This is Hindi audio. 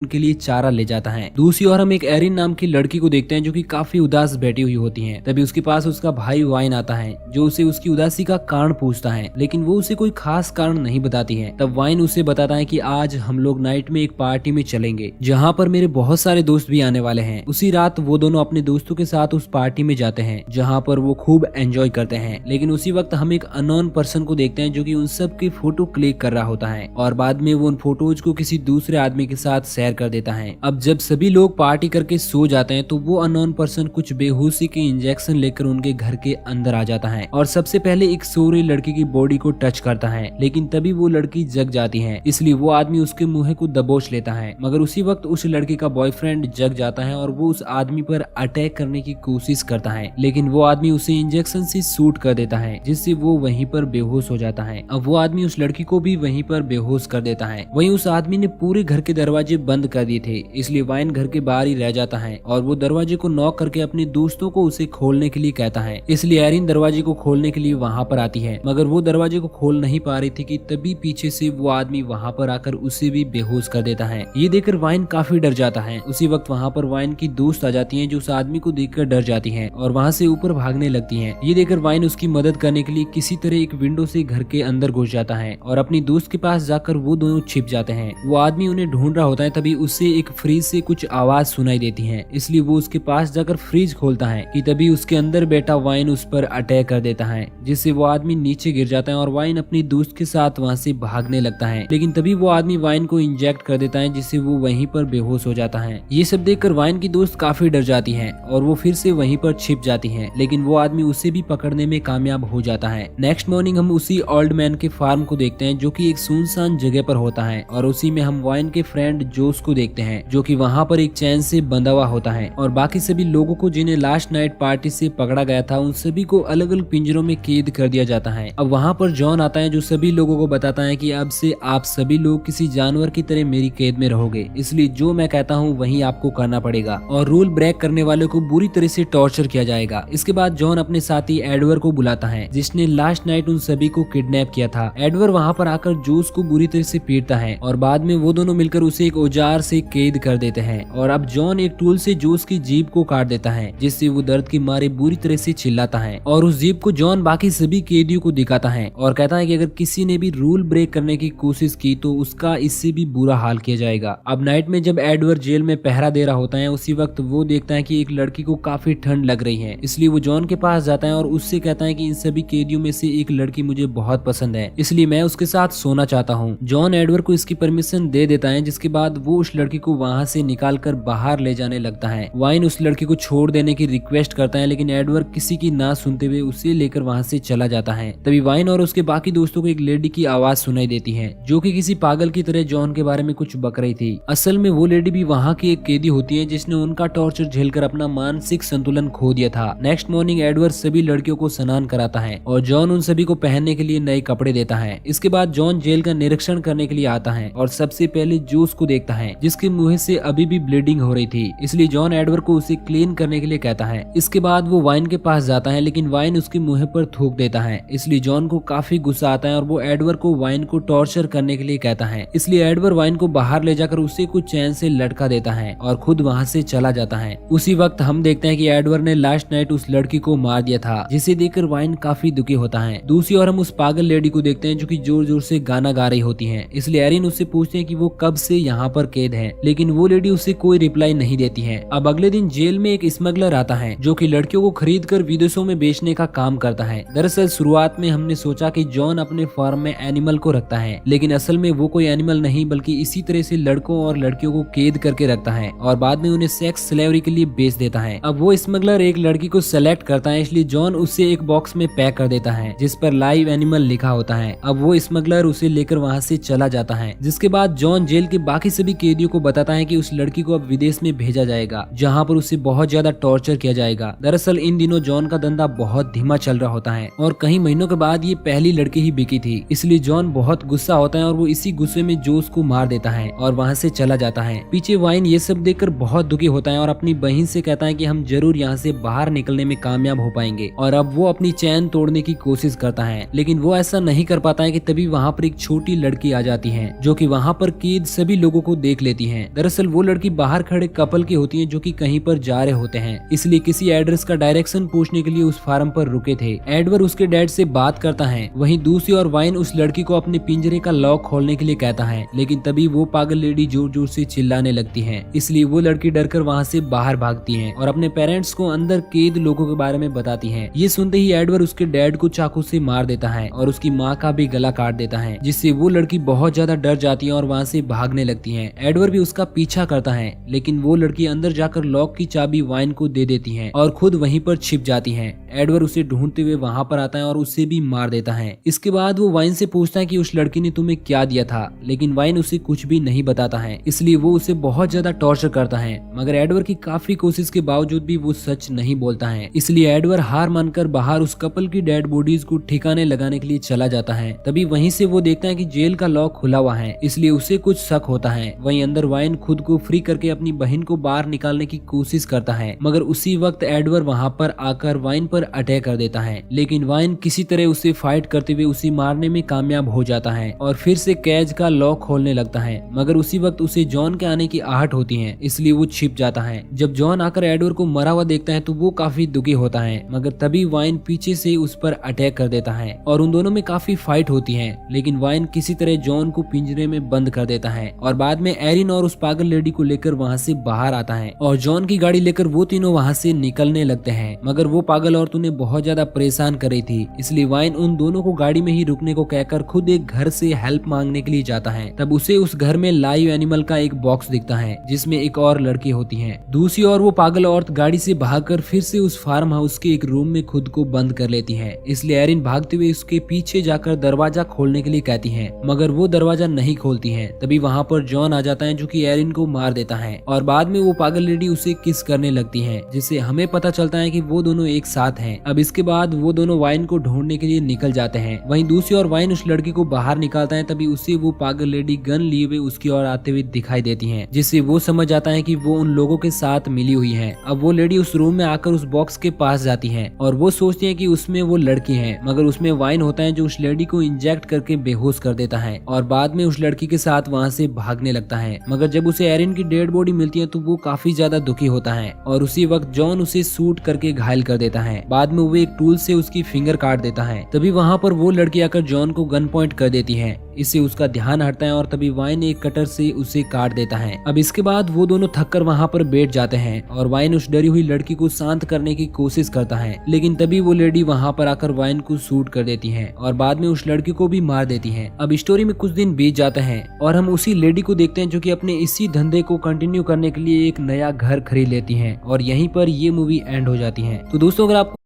उनके लिए चारा ले जाता है। दूसरी ओर हम एक एरिन नाम की लड़की को देखते हैं जो कि काफी उदास बैठी हुई होती है। तभी उसके पास उसका भाई वाइन आता है जो उसे उसकी उदासी का कारण पूछता है, लेकिन वो उसे कोई खास कारण नहीं बताती है। तब वाइन उसे बताता है कि आज हम लोग नाइट में एक पार्टी में चलेंगे जहाँ पर मेरे बहुत सारे दोस्त भी आने वाले हैं। उसी रात वो दोनों अपने दोस्तों के साथ उस पार्टी में जाते हैं जहाँ पर वो खूब एंजॉय करते हैं। लेकिन उसी वक्त हम एक अननोन पर्सन को देखते हैं जो कि उन सब की फोटो क्लिक कर रहा होता है और बाद में वो उन फोटोज को किसी दूसरे आदमी के साथ शेयर कर देता है। अब जब सभी लोग पार्टी करके सो जाते हैं तो वो अननोन पर्सन कुछ बेहोशी के इंजेक्शन लेकर उनके घर के अंदर आ जाता है और सबसे पहले एक सो रही लड़की की बॉडी को टच करता है, लेकिन तभी वो लड़की जग जाती है, इसलिए वो आदमी उसके मुंह को दबोच लेता है। मगर उसी वक्त उस लड़की का बॉयफ्रेंड जग जाता है और वो उस आदमी पर अटैक करने की कोशिश करता है, लेकिन वो आदमी उसे इंजेक्शन से शूट कर देता है जिससे वो वहीं पर बेहोश हो जाता है। अब वो आदमी उस लड़की को भी वहीं पर बेहोश कर देता है। वहीं उस आदमी ने पूरे घर के दरवाजे बंद कर दिए थे, इसलिए वाइन घर के बाहर ही रह जाता है और वो दरवाजे को नॉक करके अपने दोस्तों को उसे खोलने के लिए कहता है। इसलिए एरिन दरवाजे को खोलने के लिए वहाँ पर आती है, मगर वो दरवाजे को खोल नहीं पा रही थी कि तभी पीछे से वो आदमी वहाँ पर आकर उसे भी बेहोश कर देता है। ये देखकर वाइन काफी डर जाता है। उसी वक्त वहाँ पर वाइन की दोस्त आ जाती है जो उस आदमी को देखकर डर जाती है और वहाँ से ऊपर भागने लगती है। ये देखकर वाइन उसकी मदद करने के लिए किसी तरह एक विंडो से घर के अंदर घुस जाता है और अपनी दोस्त के पास जाकर वो दोनों छिप जाते हैं। वो आदमी उन्हें ढूंढ रहा होता है, तभी उससे एक फ्रिज से कुछ आवाज सुनाई देती है, इसलिए वो उसके पास जाकर फ्रिज खोलता है कि तभी उसके अंदर बैठा वाइन उस पर अटैक कर देता है, जिससे वो आदमी नीचे गिर जाता है और वाइन अपनी दोस्त के साथ वहाँ से भागने लगता है। लेकिन तभी वो आदमी वाइन को इंजेक्ट कर देता है जिससे वो वहीं पर बेहोश हो जाता है। ये सब देखकर वाइन की दोस्त काफी डर जाती है और वो फिर से वहीं पर छिप जाती है, लेकिन वो आदमी उसे भी पकड़ने में कामयाब हो जाता है। नेक्स्ट मॉर्निंग हम उसी ओल्ड मैन के फार्म को देखते हैं जो कि एक सुनसान जगह पर होता है और उसी में हम वाइन के फ्रेंड जोस को देखते हैं जो कि वहाँ पर एक चैन से बंधा हुआ होता है और बाकी सभी लोगों को जिन्हें लास्ट नाइट पार्टी से पकड़ा गया था उन सभी को अलग अलग पिंजरों में कैद कर दिया जाता है। अब वहाँ पर जॉन आता है जो सभी लोगों को बताता है कि अब से आप सभी लोग किसी जानवर की तरह मेरी कैद में रहोगे, इसलिए जो मैं कहता हूँ वही आपको करना पड़ेगा और रूल ब्रेक करने वालों को बुरी तरह से टॉर्चर किया जाएगा। इसके बाद जॉन अपने साथी एडवर को बुलाता है जिसने लास्ट नाइट उन सभी को किडनैप किया था। एडवर वहाँ पर आकर जोस को बुरी तरह से पीटता है और बाद में वो दोनों मिलकर उसे एक औजार से कैद कर देते हैं और अब जॉन एक टूल से जोस की जीभ को काट देता है जिससे वो दर्द के मारे बुरी तरह से चिल्लाता है और उस जीभ को जॉन बाकी सभी कैदियों को दिखाता है और कहता है कि अगर किसी ने भी रूल ब्रेक करने की कोशिश की तो उसका इससे भी बुरा हाल किया जाएगा। अब नाइट में जब एडवर जेल में पहरा दे रहा होता है उसी वक्त वो देखता है कि एक लड़की को काफी ठंड लग रही है, इसलिए वो जॉन के पास जाता है और उससे कहता है कि इन सभी कैदियों में से एक लड़की मुझे बहुत पसंद है, इसलिए मैं उसके साथ सोना चाहता हूँ। जॉन एडवर को इसकी परमिशन दे देता है जिसके बाद वो उस लड़की को वहाँ से निकाल कर बाहर ले जाने लगता है। वाइन उस लड़की को छोड़ देने की रिक्वेस्ट करता है लेकिन एडवर किसी की ना सुनते हुए उसे लेकर वहाँ से चला जाता है। तभी वाइन और उसके बाकी दोस्तों को एक लेडी की आवाज सुनाई देती है जो कि किसी पागल की तरह जॉन के बारे में कुछ बक रही थी। असल में वो लेडी भी वहाँ की एक कैदी होती है जिसने उनका टॉर्चर झेलकर अपना मानसिक संतुलन खो दिया था। नेक्स्ट मॉर्निंग एडवर सभी लड़कियों को स्नान कराता है और जॉन उन सभी को पहनने के लिए नए कपड़े देता है। इसके बाद जॉन जेल का निरीक्षण करने के लिए आता है और सबसे पहले जोस को देखता है जिसके मुंह से अभी भी ब्लीडिंग हो रही थी, इसलिए जॉन एडवर को उसे क्लीन करने के लिए कहता है। इसके बाद वो वाइन के पास जाता है लेकिन वाइन उसके मुंह पर थूक देता है, इसलिए जॉन को काफी गुस्सा आता है और वो एडवर को वाइन को टॉर्चर करने के लिए कहता है। इसलिए एडवर वाइन को बाहर ले जाकर उसे कुछ चैन से लटका देता है और खुद वहाँ से चला जाता है। उसी वक्त हम देखते हैं कि एडवर ने लास्ट नाइट उस लड़की को मार दिया था जिसे देखकर वाइन काफी दुखी होता है। दूसरी ओर हम उस पागल लेडी को देखते हैं जो कि जोर जोर से गाना गा रही होती है, इसलिए एरिन उससे पूछते हैं कि वो कब से यहाँ पर कैद है, लेकिन वो लेडी उसे कोई रिप्लाई नहीं देती है। अब अगले दिन जेल में एक स्मगलर आता है जो कि लड़कियों को खरीद कर विदेशों में बेचने का काम करता है। दरअसल शुरुआत में हमने सोचा कि जॉन अपने फार्म में एनिमल को रखता है, लेकिन असल में वो कोई एनिमल नहीं बल्कि इसी तरह से लड़कों और लड़कियों को कैद करके रखता है और बाद में उन्हें सेक्स स्लेवरी के लिए बेच देता है। अब वो स्मगलर एक लड़की को सेलेक्ट करता है, इसलिए जॉन उसे एक बॉक्स में पैक कर देता है जिस पर लाइव एनिमल लिखा होता है। अब वो स्मगलर उसे लेकर वहाँ से चला जाता है, जिसके बाद जॉन जेल के बाकी सभी कैदियों को बताता है कि उस लड़की को अब विदेश में भेजा जाएगा जहाँ पर उसे बहुत ज्यादा टॉर्चर किया जाएगा। दरअसल इन दिनों जॉन का धंधा बहुत धीमा चल रहा होता है और कई महीनों के बाद ये पहली लड़की ही बिकी थी, इसलिए जॉन बहुत गुस्सा होता है और वो इसी गुस्से में जोस को मार देता है और वहाँ से चला जाता है। पीछे वाइन ये सब देखकर बहुत दुखी होता है और अपनी बहन से कहता है कि हम जरूर यहाँ से बाहर निकलने में कामयाब हो पाएंगे और अब वो अपनी चैन तोड़ने की कोशिश करता है, लेकिन वो ऐसा नहीं कर पाता है कि तभी वहाँ पर एक छोटी लड़की आ जाती है जो कि वहाँ पर कैद सभी लोगों को देख लेती हैं। दरअसल वो लड़की बाहर खड़े कपल की होती है जो कि कहीं पर जा रहे होते हैं, इसलिए किसी एड्रेस का डायरेक्शन पूछने के लिए उस फार्म पर रुके थे। एडवर्ड उसके डैड से बात करता है। वहीं दूसरी ओर वाइन उस लड़की को अपने पिंजरे का लॉक खोलने के लिए कहता है, लेकिन तभी वो पागल लेडी जोर जोर से चिल्लाने लगती है। इसलिए वो लड़की डरकर वहाँ से बाहर भागती है और अपने पेरेंट्स को अंदर कैद लोगों के बारे में बताती है। ये सुनते ही एडवर्ड उसके डैड को चाकू से मार देता है और उसकी माँ का भी गला काट देता है, जिससे वो लड़की बहुत ज्यादा डर जाती है और वहाँ से भागने लगती है। एडवर्ड भी उसका पीछा करता है, लेकिन वो लड़की अंदर जाकर लॉक की चाबी वाइन को दे देती है और खुद वहीं पर छिप जाती है। एडवर्ड उसे ढूंढते हुए वहाँ पर आता है और उसे भी मार देता है। इसके बाद वो वाइन से पूछता है कि उस लड़की ने तुम्हें क्या दिया था, लेकिन वाइन उसे कुछ भी नहीं बताता है, इसलिए वो उसे बहुत ज्यादा टॉर्चर करता है। मगर एडवर्ड की काफी कोशिश के बावजूद भी वो सच नहीं बोलता है, इसलिए एडवर्ड हार मानकर बाहर उस कपल की डेड बॉडीज को ठिकाने लगाने के लिए चला जाता है। तभी वहीं से वो देखता है कि जेल का लॉक खुला हुआ है, इसलिए उसे कुछ शक होता है। वहीं अंदर वाइन खुद को फ्री करके अपनी बहन को बाहर निकालने की कोशिश करता है, मगर उसी वक्त एडवर्ड वहाँ पर आकर वाइन पर अटैक कर देता है। लेकिन वाइन किसी तरह उसे फाइट करते हुए उसे मारने में कामयाब हो जाता है और फिर से कैज का लॉक खोलने लगता है। मगर उसी वक्त उसे जॉन के आने की आहट होती है, इसलिए वो छिप जाता है। जब जॉन आकर एडवर्ड को मरा हुआ देखता है तो वो काफी दुखी होता है, मगर तभी वाइन पीछे से उस पर अटैक कर देता है और उन दोनों में काफी फाइट होती है। लेकिन वाइन किसी तरह जॉन को पिंजरे में बंद कर देता है और बाद में एरिन और उस पागल लेडी को लेकर वहाँ से बाहर आता है और जॉन की गाड़ी लेकर वो तीनों वहाँ से निकलने लगते हैं। मगर वो पागल औरत उन्हें बहुत ज्यादा परेशान कर रही थी, इसलिए वाइन उन दोनों को गाड़ी में ही रुकने को कहकर खुद एक घर से हेल्प मांगने के लिए जाता है। तब उसे उस घर में लाइव एनिमल का एक बॉक्स दिखता है जिसमें एक और लड़की होती है। दूसरी ओर वो पागल औरत गाड़ी से भागकर फिर से उस फार्म हाउस के एक रूम में खुद को बंद कर लेती है, इसलिए एरिन भागते हुए उसके पीछे जाकर दरवाजा खोलने के लिए कहती है, मगर वो दरवाजा नहीं खोलती है। तभी वहाँ पर जॉन आ जाता है जो कि एरिन को मार देता है और बाद में वो पागल लेडी उसे किस करने लगती है, जिससे हमें पता चलता है कि वो दोनों एक साथ हैं। अब इसके बाद वो दोनों वाइन को ढूंढने के लिए निकल जाते हैं। वहीं दूसरी ओर वाइन उस लड़की को बाहर निकालता है, तभी उसे वो पागल लेडी गन लिए हुए उसकी ओर आते हुए दिखाई देती है, जिससे वो समझ जाता है कि वो उन लोगों के साथ मिली हुई है। अब वो लेडी उस रूम में आकर उस बॉक्स के पास जाती है और वो सोचती है कि उसमें वो लड़की है, मगर उसमें वाइन होता है जो उस लेडी को इंजेक्ट करके बेहोश कर देता है और बाद में उस लड़की के साथ वहाँ से भागने लगता है। मगर जब उसे एरिन की डेड बॉडी मिलती है तो वो काफी ज्यादा दुखी होता है और उसी वक्त जॉन उसे शूट करके घायल कर देता है। बाद में वो एक टूल से उसकी फिंगर काट देता है। तभी वहाँ पर वो लड़की आकर जॉन को गन पॉइंट कर देती है, इससे उसका ध्यान हटता है और तभी वाइन एक कटर से उसे काट देता है। अब इसके बाद वो दोनों थककर वहाँ पर बैठ जाते हैं और वाइन उस डरी हुई लड़की को शांत करने की कोशिश करता है, लेकिन तभी वो लेडी वहाँ पर आकर वाइन को शूट कर देती है और बाद में उस लड़की को भी मार देती है। अब स्टोरी में कुछ दिन बीत जाते हैं और हम उसी लेडी को देखते हैं जो कि अपने इसी धंधे को कंटिन्यू करने के लिए एक नया घर खरीद लेती है और यहीं पर ये मूवी एंड हो जाती है। तो दोस्तों, अगर आपको